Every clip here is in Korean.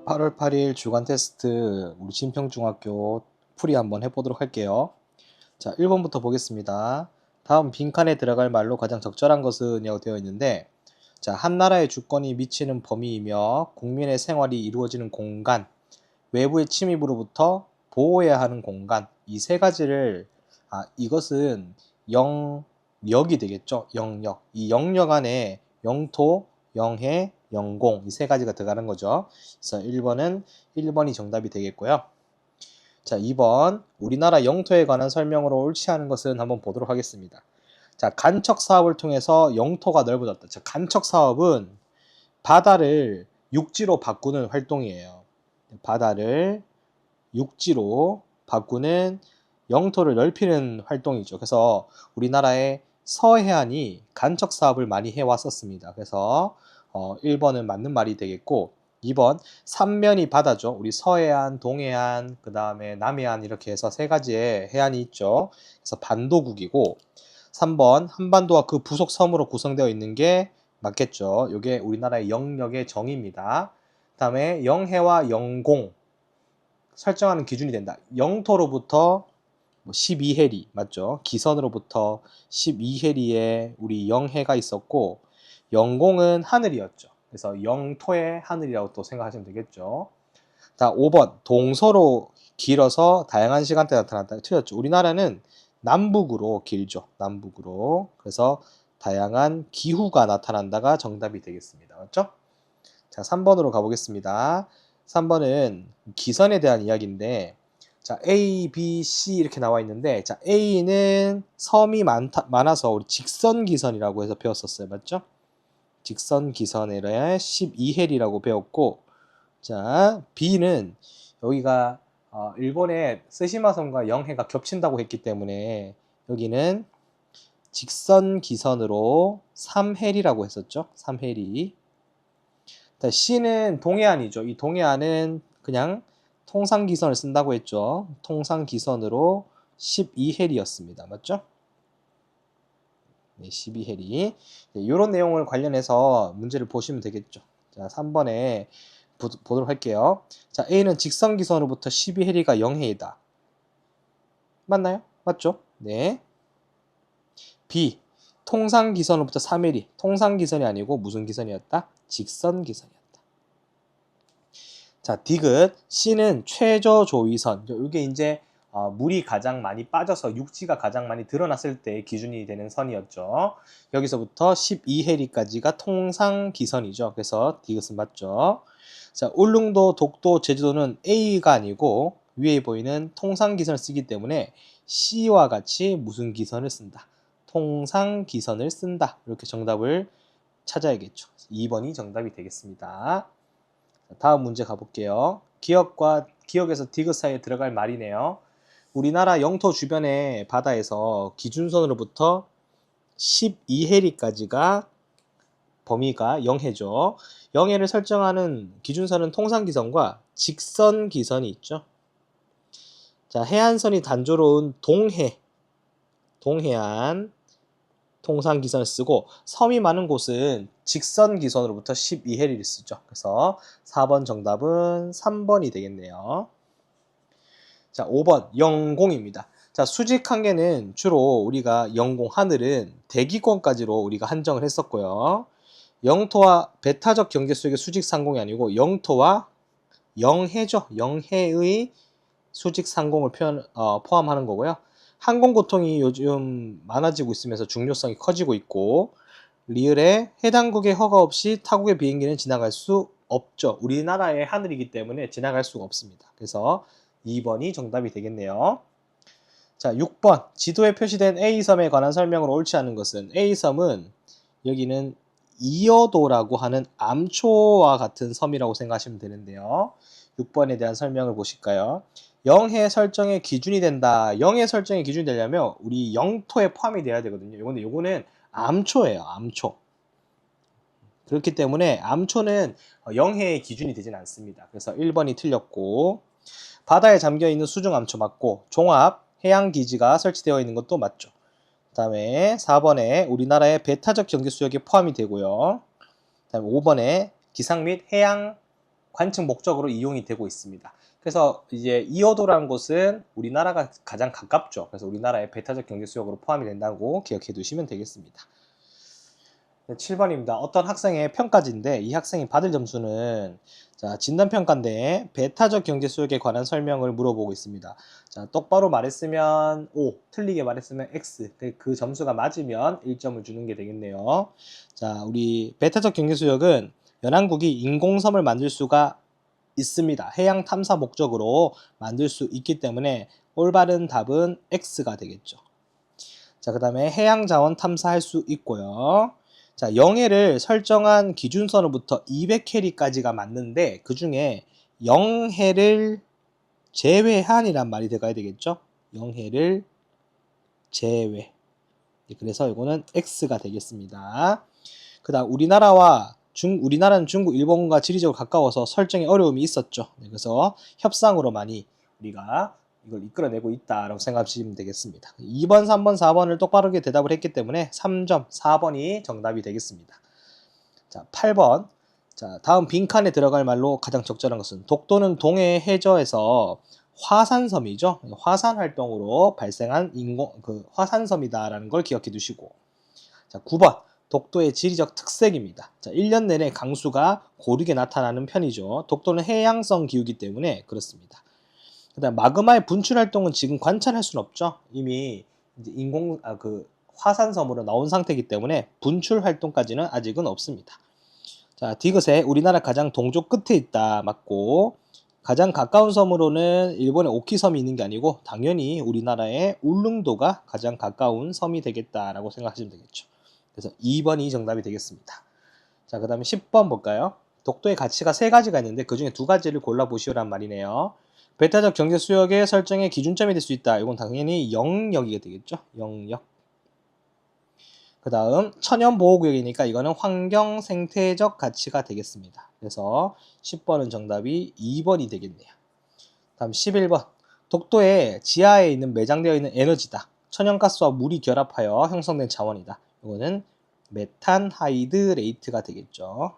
8월 8일 주간 테스트 우리 진평중학교 풀이 한번 해보도록 할게요. 자, 1번부터 보겠습니다. 다음 빈칸에 들어갈 말로 가장 적절한 것은 이라고 되어 있는데, 자, 한 나라의 주권이 미치는 범위이며 국민의 생활이 이루어지는 공간, 외부의 침입으로부터 보호해야 하는 공간, 이 세 가지를 이것은 영역이 되겠죠. 영역. 이 영역 안에 영토, 영해, 영공 이 세 가지가 들어가는 거죠. 그래서 1번이 정답이 되겠고요. 자, 2번 우리나라 영토에 관한 설명으로 옳지 않은 것은 한번 보도록 하겠습니다. 자, 간척 사업을 통해서 영토가 넓어졌다. 자, 간척 사업은 바다를 육지로 바꾸는 활동이에요. 바다를 육지로 바꾸는 영토를 넓히는 활동이죠. 그래서 우리나라의 서해안이 간척 사업을 많이 해왔었습니다. 그래서 1번은 맞는 말이 되겠고, 2번 삼면이 바다죠. 우리 서해안, 동해안, 그 다음에 남해안 이렇게 해서 세 가지의 해안이 있죠. 그래서 반도국이고, 3번 한반도와 그 부속 섬으로 구성되어 있는 게 맞겠죠. 이게 우리나라의 영역의 정의입니다. 그 다음에 영해와 영공 설정하는 기준이 된다. 영토로부터 12해리 맞죠? 기선으로부터 12해리에 우리 영해가 있었고, 영공은 하늘이었죠. 그래서 영토의 하늘이라고 또 생각하시면 되겠죠. 자, 5번 동서로 길어서 다양한 시간대에 나타났다. 틀렸죠. 우리나라는 남북으로 길죠. 남북으로. 그래서 다양한 기후가 나타난다가 정답이 되겠습니다. 맞죠? 자, 3번으로 가보겠습니다. 3번은 기선에 대한 이야기인데, 자, A, B, C 이렇게 나와 있는데, 자, A는 섬이 많아서 우리 직선기선이라고 해서 배웠었어요. 맞죠? 직선기선에 12해리라고 배웠고, 자, B는 여기가 일본의 쓰시마섬과 영해가 겹친다고 했기 때문에 여기는 직선기선으로 3해리라고 했었죠. 3해리. C는 동해안이죠. 이 동해안은 그냥 통상기선을 쓴다고 했죠. 통상기선으로 12해리였습니다. 맞죠? 네, 12해리. 네, 이런 내용을 관련해서 문제를 보시면 되겠죠. 자, 3번에 보도록 할게요. 자, A는 직선기선으로부터 12해리가 영해이다. 맞나요? 맞죠? 네. B. 통상기선으로부터 3해리. 통상기선이 아니고 무슨 기선이었다? 직선기선이었다. 자, 디귿. C는 최저조위선. 이게 이제 물이 가장 많이 빠져서 육지가 가장 많이 드러났을 때 기준이 되는 선이었죠. 여기서부터 12해리까지가 통상기선이죠. 그래서 디귿은 맞죠. 자, 울릉도, 독도, 제주도는 A가 아니고 위에 보이는 통상기선을 쓰기 때문에 C와 같이 무슨 기선을 쓴다? 통상기선을 쓴다. 이렇게 정답을 찾아야겠죠. 2번이 정답이 되겠습니다. 다음 문제 가볼게요. 기억에서 디귿 사이에 들어갈 말이네요. 우리나라 영토 주변의 바다에서 기준선으로부터 12해리까지가 범위가 영해죠. 영해를 설정하는 기준선은 통상기선과 직선기선이 있죠. 자, 해안선이 단조로운 동해안 통상기선을 쓰고, 섬이 많은 곳은 직선기선으로부터 12해리를 쓰죠. 그래서 4번 정답은 3번이 되겠네요. 자, 5번 영공입니다. 자, 수직 한계는 주로 우리가 영공 하늘은 대기권까지로 우리가 한정을 했었고요. 영토와 배타적 경계 수역의 수직 상공이 아니고 영토와 영해죠. 영해의 수직 상공을 포함하는 거고요. 항공고통이 요즘 많아지고 있으면서 중요성이 커지고 있고, 리을에 해당국의 허가 없이 타국의 비행기는 지나갈 수 없죠. 우리나라의 하늘이기 때문에 지나갈 수가 없습니다. 그래서 2번이 정답이 되겠네요. 자, 6번 지도에 표시된 A섬에 관한 설명으로 옳지 않은 것은, A섬은 여기는 이어도라고 하는 암초와 같은 섬이라고 생각하시면 되는데요. 6번에 대한 설명을 보실까요? 영해 설정의 기준이 된다. 영해 설정의 기준이 되려면 우리 영토에 포함이 돼야 되거든요. 요거는 암초예요. 암초. 그렇기 때문에 암초는 영해의 기준이 되진 않습니다. 그래서 1번이 틀렸고, 바다에 잠겨있는 수중 암초 맞고, 종합 해양기지가 설치되어 있는 것도 맞죠. 그 다음에 4번에 우리나라의 배타적 경계수역에 포함이 되고요. 그 다음에 5번에 기상 및 해양 관측 목적으로 이용이 되고 있습니다. 그래서 이제 이어도라는 곳은 우리나라가 가장 가깝죠. 그래서 우리나라의 배타적 경제 수역으로 포함이 된다고 기억해 두시면 되겠습니다. 7번입니다. 어떤 학생의 평가지인데 이 학생이 받을 점수는 자, 진단평가인데 배타적 경제 수역에 관한 설명을 물어보고 있습니다. 자, 똑바로 말했으면 O, 틀리게 말했으면 X. 그 점수가 맞으면 1점을 주는 게 되겠네요. 자, 우리 배타적 경제 수역은 연안국이 인공섬을 만들 수가 있습니다. 해양 탐사 목적으로 만들 수 있기 때문에 올바른 답은 X가 되겠죠. 자, 그 다음에 해양 자원 탐사할 수 있고요. 자, 영해를 설정한 기준선으로부터 200캐리까지가 맞는데 그 중에 영해를 제외한이란 말이 들어가야 되겠죠. 영해를 제외. 그래서 이거는 X가 되겠습니다. 그 다음 우리나라는 중국, 일본과 지리적으로 가까워서 설정에 어려움이 있었죠. 그래서 협상으로 많이 우리가 이걸 이끌어내고 있다라고 생각하시면 되겠습니다. 2번, 3번, 4번을 똑바르게 대답을 했기 때문에 3점, 4번이 정답이 되겠습니다. 자, 8번. 자, 다음 빈칸에 들어갈 말로 가장 적절한 것은 독도는 동해 해저에서 화산섬이죠. 화산 활동으로 발생한 화산섬이다라는 걸 기억해 두시고. 자, 9번. 독도의 지리적 특색입니다. 자, 1년 내내 강수가 고르게 나타나는 편이죠. 독도는 해양성 기후이기 때문에 그렇습니다. 그다음 마그마의 분출 활동은 지금 관찰할 수는 없죠. 이미 이제 화산섬으로 나온 상태이기 때문에 분출 활동까지는 아직은 없습니다. 자, 디귿에 우리나라 가장 동쪽 끝에 있다. 맞고 가장 가까운 섬으로는 일본의 오키섬이 있는 게 아니고 당연히 우리나라의 울릉도가 가장 가까운 섬이 되겠다라고 생각하시면 되겠죠. 그래서 2번이 정답이 되겠습니다. 자, 그 다음에 10번 볼까요? 독도의 가치가 3가지가 있는데 그 중에 2가지를 골라보시오란 말이네요. 배타적 경제 수역의 설정의 기준점이 될 수 있다. 이건 당연히 영역이 되겠죠. 영역. 그 다음 천연보호구역이니까 이거는 환경 생태적 가치가 되겠습니다. 그래서 10번은 정답이 2번이 되겠네요. 다음 11번. 독도의 지하에 있는 매장되어 있는 에너지다. 천연가스와 물이 결합하여 형성된 자원이다. 이거는 메탄하이드레이트가 되겠죠.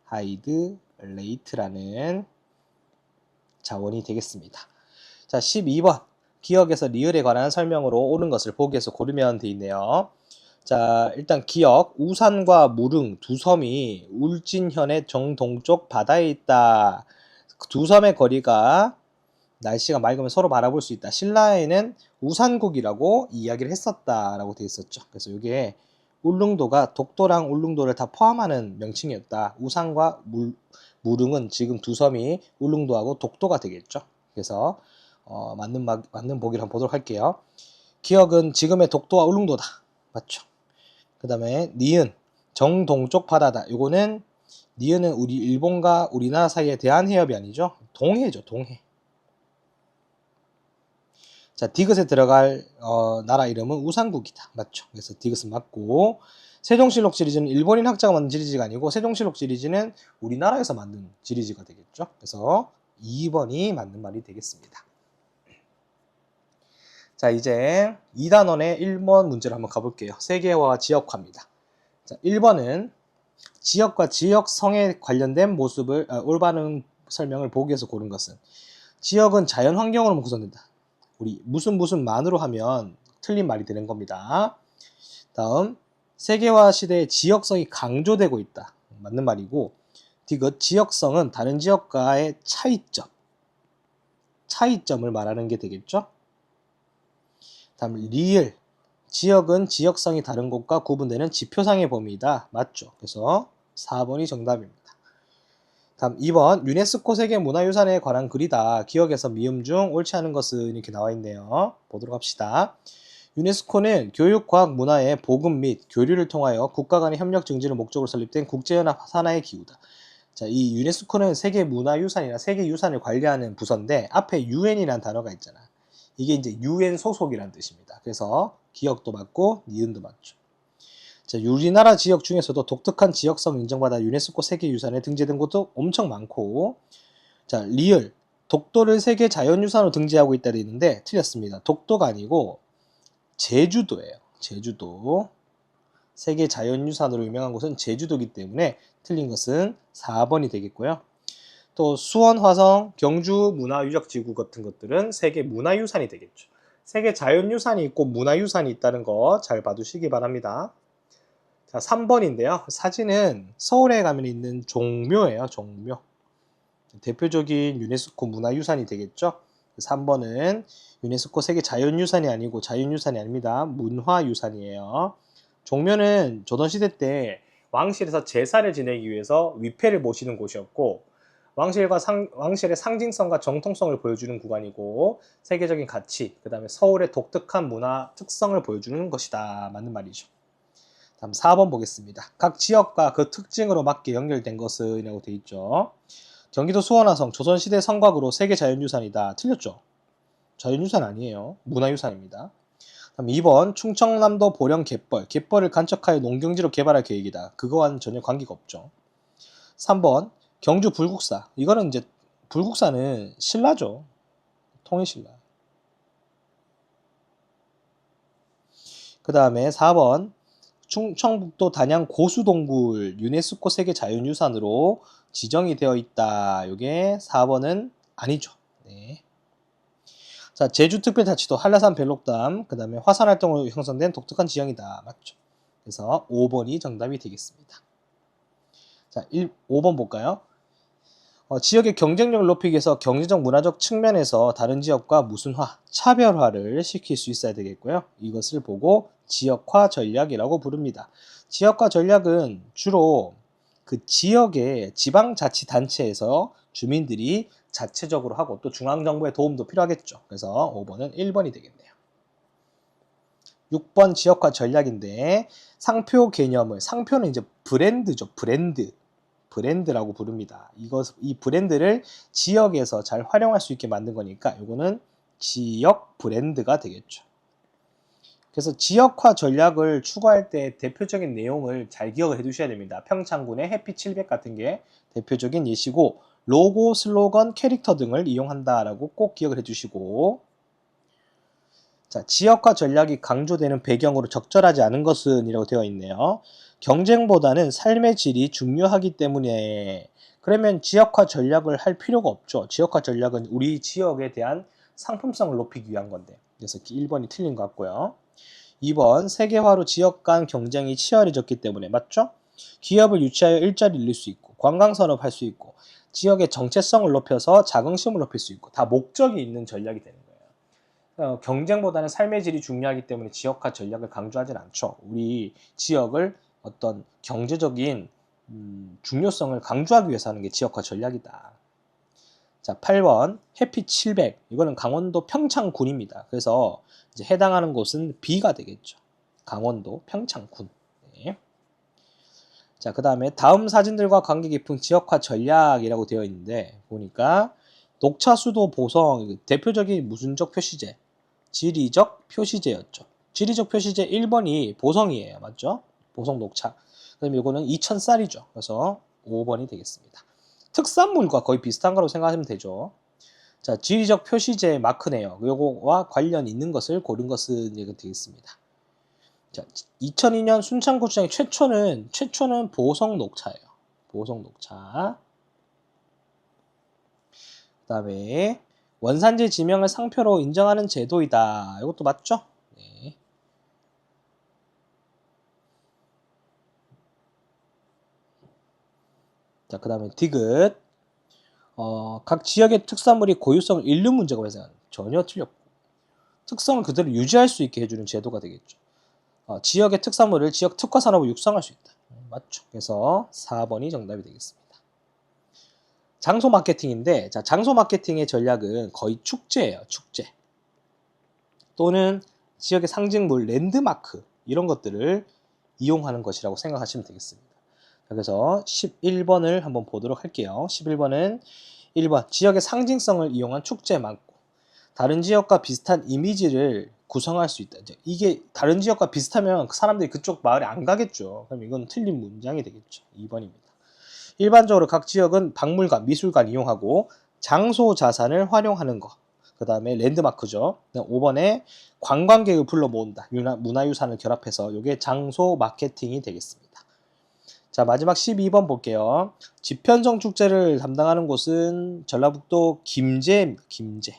메탄하이드레이트라는 자원이 되겠습니다. 자, 12번. 기역에서 리을에 관한 설명으로 옳은 것을 보기에서 고르면 돼 있네요. 자, 일단 기역, 우산과 무릉 두 섬이 울진현의 정동쪽 바다에 있다. 두 섬의 거리가 날씨가 맑으면 서로 바라볼 수 있다. 신라에는 우산국이라고 이야기를 했었다라고 되어 있었죠. 그래서 이게 울릉도가 독도랑 울릉도를 다 포함하는 명칭이었다. 우산과 무릉은 지금 두 섬이 울릉도하고 독도가 되겠죠. 그래서 맞는 보기를 한번 보도록 할게요. 기역은 지금의 독도와 울릉도다. 맞죠? 그 다음에 니은 정동쪽 바다다. 요거는 니은은 우리 일본과 우리나라 사이의 대한해협이 아니죠. 동해죠. 동해. 자, 디귿에 들어갈 나라 이름은 우산국이다. 맞죠? 그래서 디귿은 맞고 세종실록 지리즈는 일본인 학자가 만든 지리지가 아니고 세종실록 지리즈는 우리나라에서 만든 지리지가 되겠죠. 그래서 2번이 맞는 말이 되겠습니다. 자, 이제 2단원의 1번 문제를 한번 가볼게요. 세계화와 지역화입니다. 자, 1번은 지역과 지역성에 관련된 모습을 올바른 설명을 보기 위해서 고른 것은 지역은 자연 환경으로 구성된다. 우리 무슨만으로 하면 틀린 말이 되는 겁니다. 다음 세계화 시대의 지역성이 강조되고 있다. 맞는 말이고 디귿 지역성은 다른 지역과의 차이점을 말하는 게 되겠죠. 다음 리을 지역은 지역성이 다른 곳과 구분되는 지표상의 범위이다. 맞죠. 그래서 4번이 정답입니다. 다음 2번 유네스코 세계문화유산에 관한 글이다. 기억에서 미음 중 옳지 않은 것은 이렇게 나와 있네요. 보도록 합시다. 유네스코는 교육, 과학, 문화의 보급 및 교류를 통하여 국가 간의 협력 증진을 목적으로 설립된 국제연합 산하의 기구다. 자, 이 유네스코는 세계문화유산이나 세계유산을 관리하는 부서인데 앞에 UN이라는 단어가 있잖아. 이게 이제 UN 소속이라는 뜻입니다. 그래서 기억도 맞고 니은도 맞죠. 자, 우리나라 지역 중에서도 독특한 지역성 인정받아 유네스코 세계유산에 등재된 곳도 엄청 많고, 자, 리을 독도를 세계 자연유산으로 등재하고 있다 되는데 틀렸습니다. 독도가 아니고 제주도예요. 제주도. 세계 자연유산으로 유명한 곳은 제주도이기 때문에 틀린 것은 4번이 되겠고요. 또 수원, 화성, 경주 문화유적지구 같은 것들은 세계 문화유산이 되겠죠. 세계 자연유산이 있고 문화유산이 있다는 거 잘 봐두시기 바랍니다. 자, 3번인데요. 사진은 서울에 가면 있는 종묘예요. 종묘. 대표적인 유네스코 문화유산이 되겠죠. 3번은 유네스코 세계 자연유산이 아니고 자연유산이 아닙니다. 문화유산이에요. 종묘는 조선시대 때 왕실에서 제사를 지내기 위해서 위패를 모시는 곳이었고 왕실의 상징성과 정통성을 보여주는 구간이고 세계적인 가치, 그 다음에 서울의 독특한 문화 특성을 보여주는 것이다. 맞는 말이죠. 다음 4번 보겠습니다. 각 지역과 그 특징으로 맞게 연결된 것은 이라고 되어 있죠. 경기도 수원화성 조선시대 성곽으로 세계 자연유산이다. 틀렸죠? 자연유산 아니에요. 문화유산입니다. 다음 2번 충청남도 보령 갯벌. 갯벌을 간척하여 농경지로 개발할 계획이다. 그거와는 전혀 관계가 없죠. 3번 경주 불국사. 이거는 이제 불국사는 신라죠. 통일신라. 그 다음에 4번 충청북도 단양 고수동굴 유네스코 세계 자연유산으로 지정이 되어 있다. 이게 4번은 아니죠. 네. 자, 제주특별자치도 한라산 벨록담, 그 다음에 화산활동으로 형성된 독특한 지형이다. 맞죠? 그래서 5번이 정답이 되겠습니다. 자, 5번 볼까요? 지역의 경쟁력을 높이기 위해서 경제적 문화적 측면에서 다른 지역과 무슨화, 차별화를 시킬 수 있어야 되겠고요. 이것을 보고 지역화 전략이라고 부릅니다. 지역화 전략은 주로 그 지역의 지방자치단체에서 주민들이 자체적으로 하고 또 중앙정부의 도움도 필요하겠죠. 그래서 5번은 1번이 되겠네요. 6번 지역화 전략인데 상표 개념을, 상표는 이제 브랜드죠. 브랜드라고 부릅니다. 이 브랜드를 지역에서 잘 활용할 수 있게 만든 거니까 이거는 지역 브랜드가 되겠죠. 그래서 지역화 전략을 추구할 때 대표적인 내용을 잘 기억을 해 두셔야 됩니다. 평창군의 해피 700 같은 게 대표적인 예시고 로고, 슬로건, 캐릭터 등을 이용한다라고 꼭 기억을 해주시고 자, 지역화 전략이 강조되는 배경으로 적절하지 않은 것은 이라고 되어 있네요. 경쟁보다는 삶의 질이 중요하기 때문에 그러면 지역화 전략을 할 필요가 없죠. 지역화 전략은 우리 지역에 대한 상품성을 높이기 위한 건데 그래서 1번이 틀린 것 같고요. 2번 세계화로 지역 간 경쟁이 치열해졌기 때문에 맞죠? 기업을 유치하여 일자리를 늘릴 수 있고 관광산업 할 수 있고 지역의 정체성을 높여서 자긍심을 높일 수 있고 다 목적이 있는 전략이 되는 거예요. 경쟁보다는 삶의 질이 중요하기 때문에 지역화 전략을 강조하진 않죠. 우리 지역을 어떤 경제적인 중요성을 강조하기 위해서 하는 게 지역화 전략이다. 자, 8번 해피 700 이거는 강원도 평창군입니다. 그래서 이제 해당하는 곳은 B가 되겠죠. 강원도 평창군. 네. 자, 그 다음에 다음 사진들과 관계 깊은 지역화 전략이라고 되어 있는데 보니까 녹차 수도 보성 대표적인 무슨적 표시제 지리적 표시제였죠. 지리적 표시제 1번이 보성이에요. 맞죠? 보성 녹차. 그럼 이거는 2000쌀이죠. 그래서 5번이 되겠습니다. 특산물과 거의 비슷한 거라고 생각하시면 되죠. 자, 지리적 표시제 마크네요. 요거와 관련 있는 것을 고른 것은 이렇게 되겠습니다. 자, 2002년 순창고추장의 최초는 보성 녹차예요. 보성 녹차. 그 다음에 원산지 지명을 상표로 인정하는 제도이다. 이것도 맞죠? 네. 자, 그 다음에 디귿. 각 지역의 특산물이 고유성을 잃는 문제가 발생하는 전혀 틀렸고 특성을 그대로 유지할 수 있게 해주는 제도가 되겠죠. 지역의 특산물을 지역 특화 산업을 육성할 수 있다. 맞죠? 그래서 4번이 정답이 되겠습니다. 장소 마케팅인데 자, 장소 마케팅의 전략은 거의 축제예요. 축제. 또는 지역의 상징물, 랜드마크 이런 것들을 이용하는 것이라고 생각하시면 되겠습니다. 그래서 11번을 한번 보도록 할게요. 11번은 1번 지역의 상징성을 이용한 축제 많고 다른 지역과 비슷한 이미지를 구성할 수 있다. 이게 다른 지역과 비슷하면 사람들이 그쪽 마을에 안 가겠죠. 그럼 이건 틀린 문장이 되겠죠. 2번입니다. 일반적으로 각 지역은 박물관, 미술관 이용하고 장소 자산을 활용하는 것. 그 다음에 랜드마크죠. 5번에 관광객을 불러 모은다. 문화유산을 결합해서 이게 장소 마케팅이 되겠습니다. 자, 마지막 12번 볼게요. 지편성 축제를 담당하는 곳은 전라북도 김제입니다. 김제.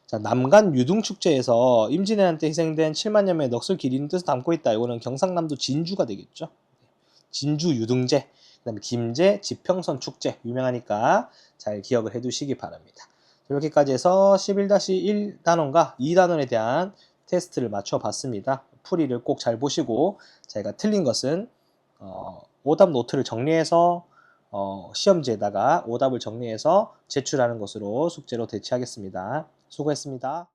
자, 남간 유등축제에서 임진왜란 때 희생된 7만여 명의 넋을 기리는 뜻을 담고 있다. 이거는 경상남도 진주가 되겠죠. 진주 유등제, 그 다음에 김제 지평선 축제 유명하니까 잘 기억을 해두시기 바랍니다. 이렇게까지 해서 11-1 단원과 2단원에 대한 테스트를 맞춰봤습니다. 풀이를 꼭 잘 보시고 제가 틀린 것은 오답 노트를 정리해서 시험지에다가 오답을 정리해서 제출하는 것으로 숙제로 대체하겠습니다. 수고했습니다.